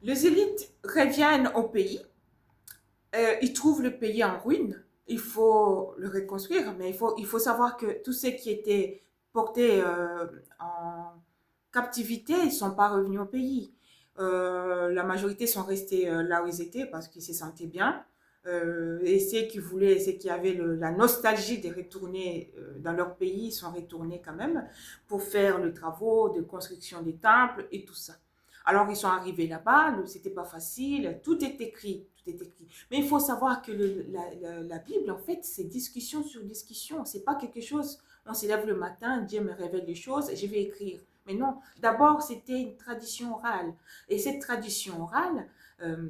Les élites reviennent au pays, ils trouvent le pays en ruine, il faut le reconstruire, mais il faut savoir que tous ceux qui étaient portés en captivité, ils ne sont pas revenus au pays. La majorité sont restés là où ils étaient parce qu'ils se sentaient bien. Et ceux qui avaient la nostalgie de retourner dans leur pays, ils sont retournés quand même pour faire les travaux de construction des temples et tout ça. Alors ils sont arrivés là-bas, c'était pas facile, tout est écrit, tout est écrit. Mais il faut savoir que la Bible, en fait, c'est discussion sur discussion. C'est pas quelque chose, on se lève le matin, Dieu me révèle des choses et je vais écrire. Mais non, d'abord, c'était une tradition orale. Et cette tradition orale, euh,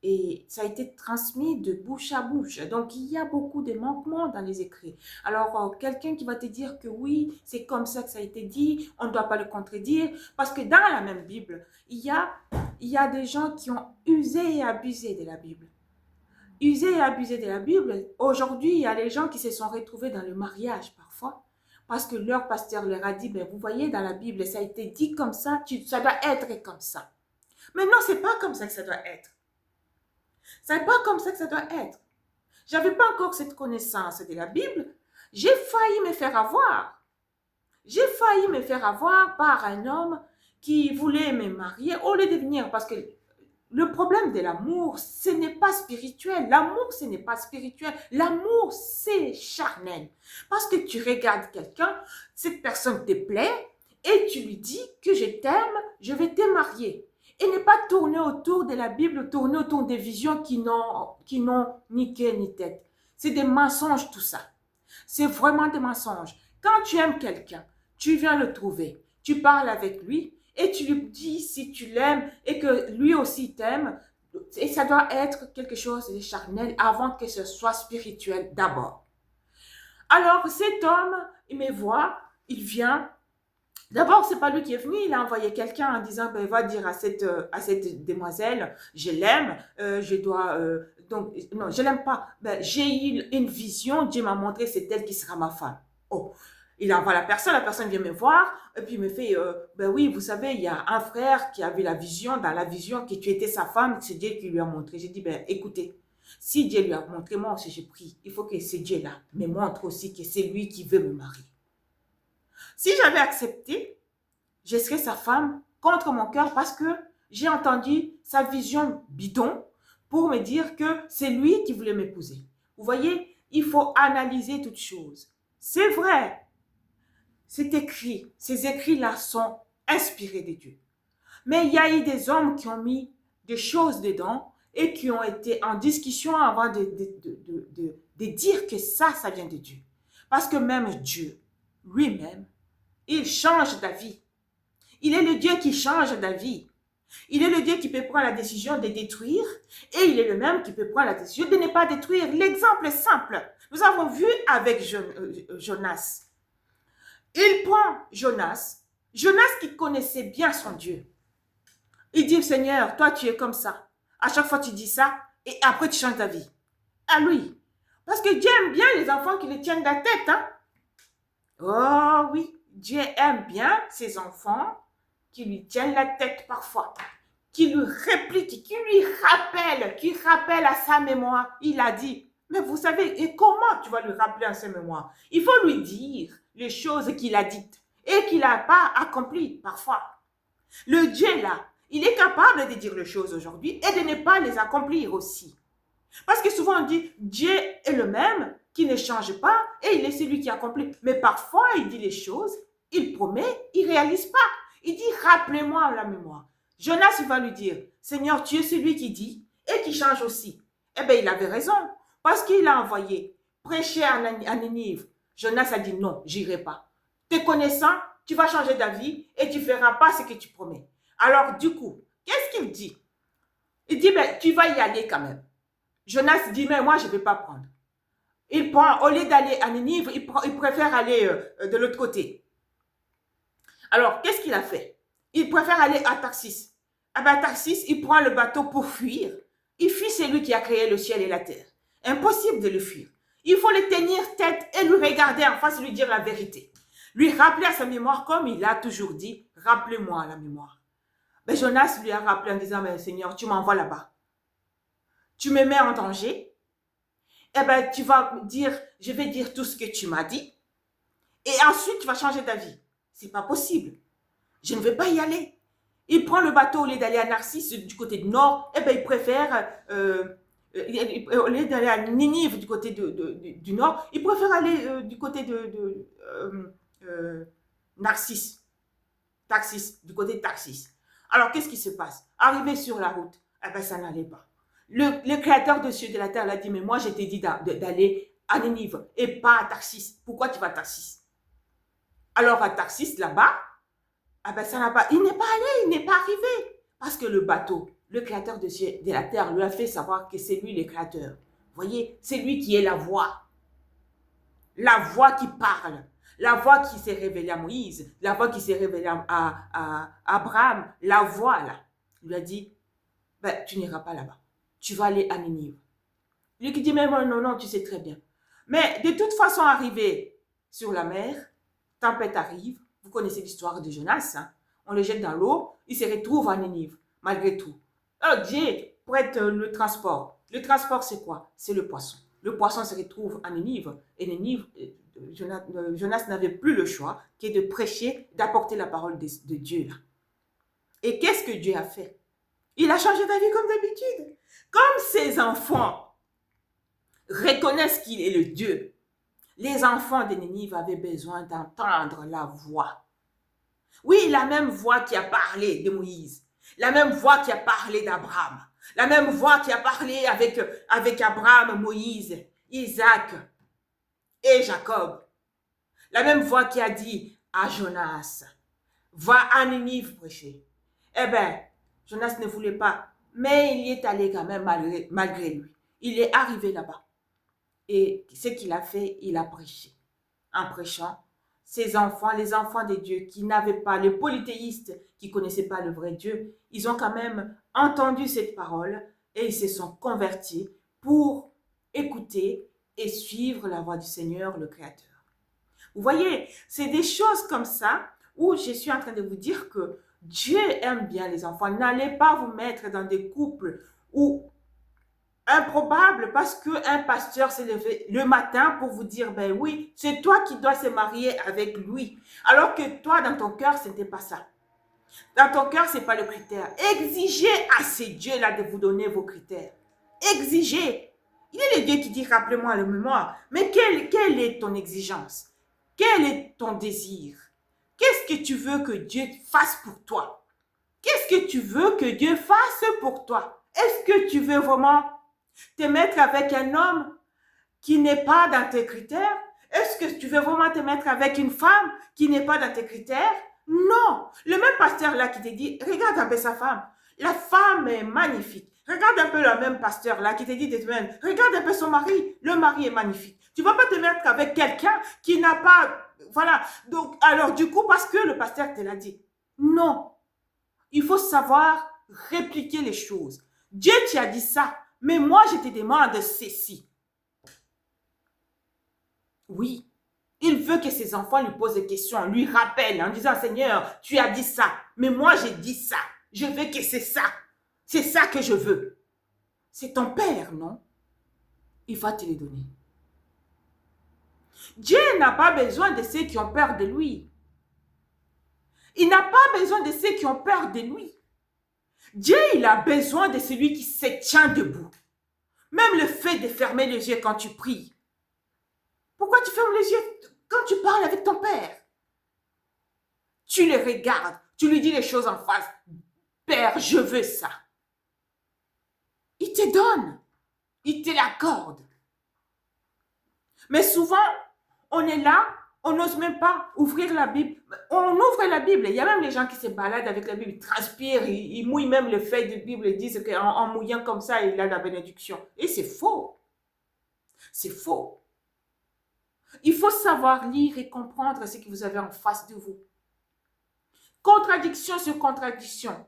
et ça a été transmis de bouche à bouche. Donc, il y a beaucoup de manquements dans les écrits. Alors, quelqu'un qui va te dire que oui, c'est comme ça que ça a été dit, on ne doit pas le contredire, parce que dans la même Bible, il y a des gens qui ont usé et abusé de la Bible. Usé et abusé de la Bible. Aujourd'hui, il y a des gens qui se sont retrouvés dans le mariage parfois, parce que leur pasteur leur a dit, ben, vous voyez, dans la Bible, ça a été dit comme ça, ça doit être comme ça. Mais non, c'est pas comme ça que ça doit être. C'est pas comme ça que ça doit être. J'avais pas encore cette connaissance de la Bible. J'ai failli me faire avoir. J'ai failli me faire avoir par un homme qui voulait me marier au lieu de venir. Parce que le problème de l'amour, ce n'est pas spirituel. L'amour, ce n'est pas spirituel. L'amour, c'est charnel. Parce que tu regardes quelqu'un, cette personne te plaît, et tu lui dis que je t'aime, je vais te marier. Et ne pas tourner autour de la Bible, tourner autour des visions qui n'ont ni queue ni tête. C'est des mensonges tout ça. C'est vraiment des mensonges. Quand tu aimes quelqu'un, tu viens le trouver, tu parles avec lui et tu lui dis si tu l'aimes et que lui aussi t'aime. Et ça doit être quelque chose de charnel avant que ce soit spirituel d'abord. Alors cet homme, il me voit, il vient. D'abord, c'est pas lui qui est venu, il a envoyé quelqu'un en disant, ben, va dire à cette demoiselle, je l'aime, je dois, donc, non, je l'aime pas, ben, j'ai eu une vision, Dieu m'a montré, c'est elle qui sera ma femme. Oh, il envoie la personne vient me voir, et puis il me fait, ben oui, vous savez, il y a un frère qui avait la vision, dans la vision, que tu étais sa femme, c'est Dieu qui lui a montré. J'ai dit, ben, écoutez, si Dieu lui a montré, moi aussi j'ai pris, il faut que ce Dieu-là me montre aussi que c'est lui qui veut me marier. Si j'avais accepté, je serais sa femme contre mon cœur parce que j'ai entendu sa vision bidon pour me dire que c'est lui qui voulait m'épouser. Vous voyez, il faut analyser toutes choses. C'est vrai, c'est écrit. Ces écrits-là sont inspirés de Dieu. Mais il y a eu des hommes qui ont mis des choses dedans et qui ont été en discussion avant de dire que ça vient de Dieu. Parce que même Dieu, lui-même, il change d'avis. Il est le Dieu qui change d'avis. Il est le Dieu qui peut prendre la décision de détruire et il est le même qui peut prendre la décision de ne pas détruire. L'exemple est simple. Nous avons vu avec Jonas. Il prend Jonas, Jonas qui connaissait bien son Dieu. Il dit, Seigneur, toi tu es comme ça. À chaque fois tu dis ça et après tu changes ta vie. À lui. Parce que Dieu aime bien les enfants qui le tiennent la tête. Hein? Oh oui, Dieu aime bien ses enfants qui lui tiennent la tête parfois, qui lui répliquent, qui rappelle à sa mémoire. Il a dit, mais vous savez, et comment tu vas lui rappeler à sa mémoire? Il faut lui dire les choses qu'il a dites et qu'il n'a pas accomplies parfois. Le Dieu là, il est capable de dire les choses aujourd'hui et de ne pas les accomplir aussi. Parce que souvent on dit, Dieu est le même, qui ne change pas, et il est celui qui accomplit. Mais parfois, il dit les choses, il promet, il ne réalise pas. Il dit, rappelez-moi à la mémoire. Jonas, il va lui dire, Seigneur, tu es celui qui dit et qui change aussi. Eh bien, il avait raison, parce qu'il a envoyé prêcher à Ninive. Jonas a dit, non, j'irai pas. Te connaissant, tu vas changer d'avis et tu ne feras pas ce que tu promets. Alors, du coup, qu'est-ce qu'il dit? Il dit, ben, tu vas y aller quand même. Jonas dit, mais moi, je ne vais pas prendre. Il prend, au lieu d'aller à Ninive, il préfère aller de l'autre côté. Alors, qu'est-ce qu'il a fait? Il préfère aller à Tarsis. Ah ben, Tarsis, il prend le bateau pour fuir. Il fuit celui qui a créé le ciel et la terre. Impossible de le fuir. Il faut le tenir tête et lui regarder en face et lui dire la vérité. Lui rappeler à sa mémoire comme il a toujours dit, rappelez-moi à la mémoire. Ben, Jonas lui a rappelé en disant, mais Seigneur, tu m'envoies là-bas. Tu me mets en danger. Eh ben, tu vas dire, je vais dire tout ce que tu m'as dit. Et ensuite, tu vas changer d'avis. C'est pas possible. Je ne vais pas y aller. Il prend le bateau au lieu d'aller à Narcisse du côté du nord. Eh ben, il préfère, au lieu d'aller à Ninive du côté du nord, il préfère aller du côté de Narcisse. Taxis, du côté de Taxis. Alors, qu'est-ce qui se passe? Arrivé sur la route, eh ben, ça n'allait pas. Le créateur de cieux et de la terre l'a dit, mais moi, je t'ai dit d'aller à Ninive et pas à Taxis. Pourquoi tu vas à Taxis? Alors, à Taxis, là-bas, ah ben, ça n'a pas, il n'est pas allé, il n'est pas arrivé. Parce que le bateau, le créateur de cieux et de la terre lui a fait savoir que c'est lui le créateur. Vous voyez, c'est lui qui est la voix qui parle. La voix qui s'est révélée à Moïse, la voix qui s'est révélée à Abraham, la voix là, il lui a dit, ben, tu n'iras pas là-bas, tu vas aller à Ninive. Lui qui dit, mais non, tu sais très bien. Mais de toute façon, arrivé sur la mer, tempête arrive, vous connaissez l'histoire de Jonas, hein? On le jette dans l'eau, il se retrouve à Ninive, malgré tout. Dieu prête le transport. Le transport, c'est quoi? C'est le poisson. Le poisson se retrouve à Ninive, et Ninive, Jonas n'avait plus le choix que de prêcher, d'apporter la parole de Dieu là. Et qu'est-ce que Dieu a fait? Il a changé d'avis comme d'habitude. Comme ses enfants reconnaissent qu'il est le Dieu, les enfants de Ninive avaient besoin d'entendre la voix. Oui, la même voix qui a parlé de Moïse, la même voix qui a parlé d'Abraham, la même voix qui a parlé avec Abraham, Moïse, Isaac et Jacob. La même voix qui a dit à Jonas, va à Ninive prêcher. Eh bien, Jonas ne voulait pas, mais il y est allé quand même malgré lui. Il est arrivé là-bas. Et ce qu'il a fait, il a prêché. En prêchant, ses enfants, les enfants de Dieu qui n'avaient pas, les polythéistes qui ne connaissaient pas le vrai Dieu, ils ont quand même entendu cette parole et ils se sont convertis pour écouter et suivre la voix du Seigneur, le Créateur. Vous voyez, c'est des choses comme ça où je suis en train de vous dire que Dieu aime bien les enfants. N'allez pas vous mettre dans des couples où improbable parce qu'un pasteur s'est levé le matin pour vous dire, ben oui, c'est toi qui dois se marier avec lui. Alors que toi, dans ton cœur, ce n'était pas ça. Dans ton cœur, ce n'est pas le critère. Exigez à ces dieux-là de vous donner vos critères. Exigez. Il est le Dieu qui dit, rappelez-moi le mémoire. Mais quelle est ton exigence? Quel est ton désir? Qu'est-ce que tu veux que Dieu fasse pour toi? Qu'est-ce que tu veux que Dieu fasse pour toi? Est-ce que tu veux vraiment te mettre avec un homme qui n'est pas dans tes critères? Est-ce que tu veux vraiment te mettre avec une femme qui n'est pas dans tes critères? Non. Le même pasteur là qui te dit, regarde un peu sa femme. La femme est magnifique. Regarde un peu le même pasteur là qui te dit, regarde un peu son mari. Le mari est magnifique. Tu ne vas pas te mettre avec quelqu'un qui n'a pas... Voilà. Donc, alors du coup, parce que le pasteur te l'a dit. Non. Il faut savoir répliquer les choses. Dieu t'a dit ça. Mais moi, je te demande ceci. Oui, il veut que ses enfants lui posent des questions, lui rappellent en disant, Seigneur, tu as dit ça, mais moi j'ai dit ça. Je veux que c'est ça. C'est ça que je veux. C'est ton père, non? Il va te les donner. Dieu n'a pas besoin de ceux qui ont peur de lui. Il n'a pas besoin de ceux qui ont peur de lui. Dieu, il a besoin de celui qui se tient debout. Même le fait de fermer les yeux quand tu pries. Pourquoi tu fermes les yeux quand tu parles avec ton père? Tu le regardes, tu lui dis les choses en face. Père, je veux ça. Il te donne, il te l'accorde. Mais souvent, on est là, on n'ose même pas ouvrir la Bible. On ouvre la Bible. Il y a même les gens qui se baladent avec la Bible, ils transpirent, ils mouillent même le feuille de Bible et disent qu'en mouillant comme ça, il a la bénédiction. Et c'est faux. C'est faux. Il faut savoir lire et comprendre ce que vous avez en face de vous. Contradiction sur contradiction.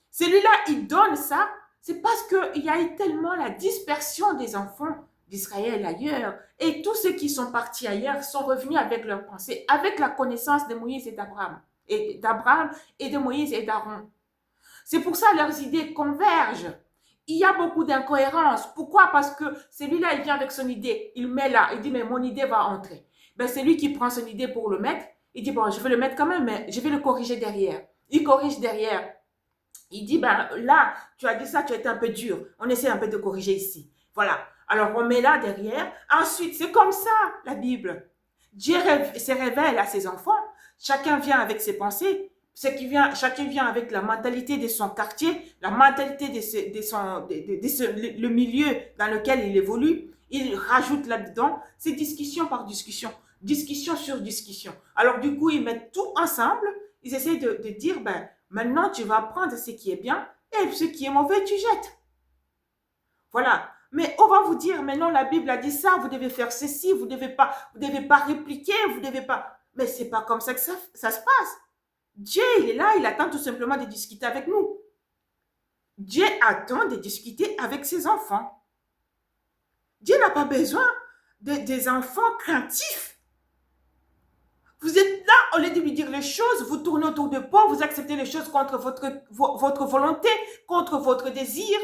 Celui-là, il donne ça, c'est parce qu'il y a eu tellement la dispersion des enfants d'Israël ailleurs. Et tous ceux qui sont partis ailleurs sont revenus avec leurs pensées, avec la connaissance de Moïse et d'Abraham. et d'Abraham et de Moïse et d'Aaron. C'est pour ça que leurs idées convergent. Il y a beaucoup d'incohérences. Pourquoi? Parce que celui-là, il vient avec son idée. Il met là. Il dit, mais mon idée va entrer. Ben, c'est lui qui prend son idée pour le mettre. Il dit, bon, je vais le mettre quand même, mais je vais le corriger derrière. Il corrige derrière. Il dit, ben là, tu as dit ça, tu as été un peu dur. On essaie un peu de corriger ici. Voilà. Alors, on met là derrière. Ensuite, c'est comme ça, la Bible. Dieu se révèle à ses enfants. Chacun vient avec ses pensées. Chacun vient avec la mentalité de son quartier, la mentalité le milieu dans lequel il évolue. Il rajoute là-dedans, c'est discussion par discussion, discussion sur discussion. Alors du coup, ils mettent tout ensemble, ils essaient de dire, ben, maintenant tu vas prendre ce qui est bien et ce qui est mauvais, tu jettes. Voilà. Mais on va vous dire, mais non, la Bible a dit ça, vous devez faire ceci, vous devez pas répliquer, vous devez pas. Mais c'est pas comme ça que ça se passe. Dieu, il est là, il attend tout simplement de discuter avec nous. Dieu attend de discuter avec ses enfants. Dieu n'a pas besoin des enfants craintifs. Vous êtes là, au lieu de lui dire les choses, vous tournez autour de pot, vous acceptez les choses contre votre volonté, contre votre désir.